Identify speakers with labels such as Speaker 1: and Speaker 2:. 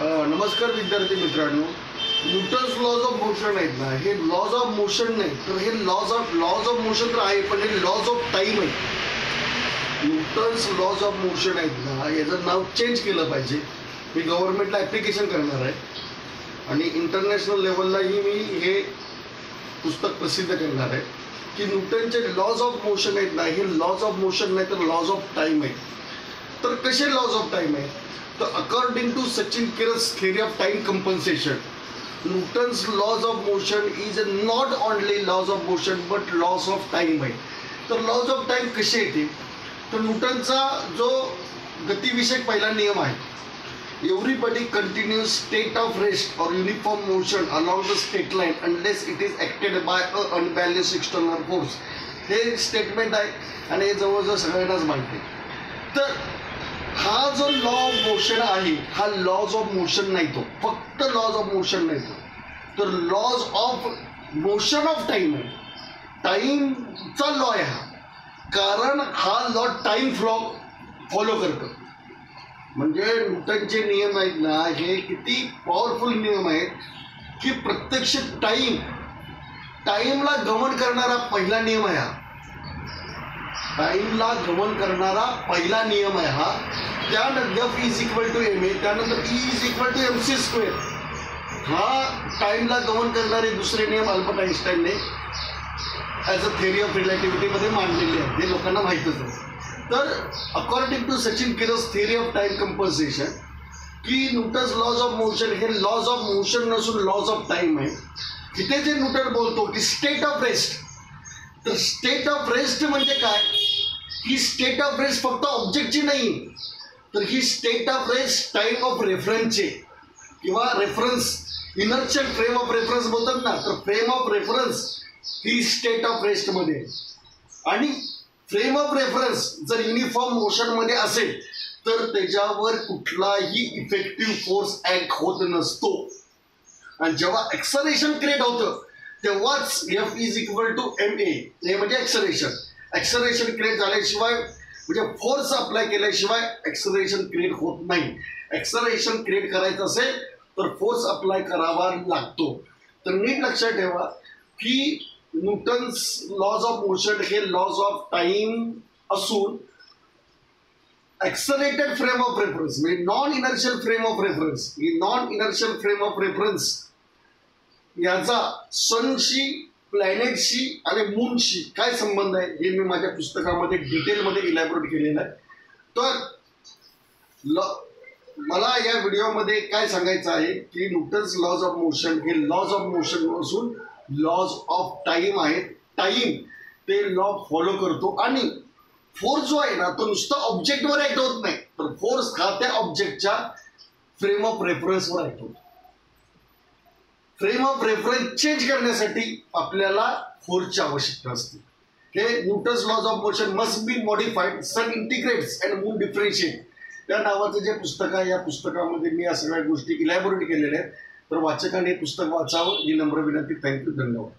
Speaker 1: नमस्कार विद्यार्थी मित्रांनो, न्यूटन्स लॉज ऑफ मोशन आहेत ना, हे लॉज ऑफ मोशन नाही तर हे लॉज ऑफ मोशन तर आहे, पण हे लॉज ऑफ टाइम आहे. न्यूटन्स लॉज ऑफ मोशन आहेत ना, याचं नाव चेंज केलं पाहिजे. मी गव्हर्नमेंटला ॲप्लिकेशन करणार आहे आणि इंटरनॅशनल लेवललाही मी हे पुस्तक प्रसिद्ध करणार आहे की न्यूटनचे लॉज ऑफ मोशन आहेत ना, हे लॉज ऑफ मोशन नाही तर लॉज ऑफ टाइम आहे. तर कसे लॉज ऑफ टाइम आहे? तर according to Sachin Kiras theory of time compensation, Newton's laws of motion is not only laws of motion but laws of time आहे. तर लॉज ऑफ टाइम कसे येते? तर न्यूटनचा जो गतिविषयक पहिला नियम आहे, everybody continues state of rest or uniform motion along the straight line unless it is acted by a unbalance external force. हे स्टेटमेंट आहे आणि हे जवळजवळ सगळ्यांनाच माहिती आहे. तर हा जो लॉ ऑफ मोशन आहे, हा लॉज ऑफ मोशन नाही, तो फक्त लॉज ऑफ मोशन नाही, तो तर laws of motion of time आहे. टाइमचा लॉ आहे हा, कारण हा लॉ टाइम फॉलो करतो. म्हणजे न्यूटनचे नियम आहेत ना, हे किती पॉवरफुल नियम आहेत की प्रत्यक्ष टाइमला गमन करणारा पहिला नियम आहे हा. टाइमला गमन करणारा पहिला नियम आहे हा. त्यानंतर F is equal to M A, त्यानंतर E is equal to MC square. हा टाइमला गमन करणारे दुसरे नियम अल्बर्ट आइन्स्टाईनने ॲज अ थिअरी ऑफ रिलेटिव्हिटीमध्ये मांडलेले आहेत, हे लोकांना माहीतच आहे. तर according to Sachin Kiras theory of time compensation, की न्यूटन्स लॉज ऑफ मोशन हे लॉज ऑफ मोशन नसून लॉज ऑफ टाइम आहे. तिथे जे न्यूटन बोलतो की स्टेट ऑफ रेस्ट, तर स्टेट ऑफ रेस्ट म्हणजे काय? ही स्टेट ऑफ रेस्ट फक्त ऑब्जेक्टची नाही, तर ही state of rest time of रेफरन्सचे किंवा reference inertial frame of reference बोलतात ना, तर फ्रेम ऑफ रेफरन्स ही स्टेट ऑफ रेस्टमध्ये. आणि फ्रेम ऑफ रेफरन्स जर युनिफॉर्म मोशनमध्ये असेल तर त्याच्यावर कुठलाही इफेक्टिव्ह फोर्स ॲक्ट होत नसतो. आणि जेव्हा ॲक्सलरेशन क्रिएट होतं तेव्हाच F is equal to MA, हे म्हणजे ॲक्सलरेशन क्रिएट झाल्याशिवाय, म्हणजे फोर्स अप्लाय केल्याशिवाय ॲक्सलरेशन क्रिएट होत नाही. ॲक्सलरेशन क्रिएट करायचं असेल तर फोर्स अप्लाय करावा लागतो. तर नीट लक्षात ठेवा की न्यूटन्स लॉज ऑफ मोशन हे लॉज ऑफ टाइम असून ॲक्सलरेटेड फ्रेम ऑफ रेफरन्स म्हणजे non inertial frame of reference, he non inertial frame of reference याचा सनशी, प्लॅनेटशी आणि मूनशी काय संबंध आहे हे मी माझ्या पुस्तकामध्ये डिटेलमध्ये इलॅबोरेट केलेलं आहे. तर मला या व्हिडिओमध्ये काय सांगायचं आहे की न्यूटन्स लॉज ऑफ मोशन हे लॉज ऑफ मोशन असून लॉज ऑफ टाइम आहे. टाइम ते लॉ फॉलो करतो आणि फोर्स जो आहे ना, तो नुसता ऑब्जेक्टवर ॲक्ट होत नाही, तर फोर्स हा त्या ऑब्जेक्टच्या फ्रेम ऑफ रेफरन्सवर ॲक्ट होतो. फ्रेम ऑफ रेफरन्स चेंज करण्यासाठी आपल्याला फोर्सची आवश्यकता असते. हे Newton's laws of motion must be modified, sun integrates and moon differentiate त्या नावाचं जे पुस्तक आहे, या पुस्तकामध्ये मी या सगळ्या गोष्टी इलॅबोरेट केलेल्या आहेत. तर वाचकाने हे पुस्तक वाचावं ही नम्र विनंती. थँक्यू, धन्यवाद.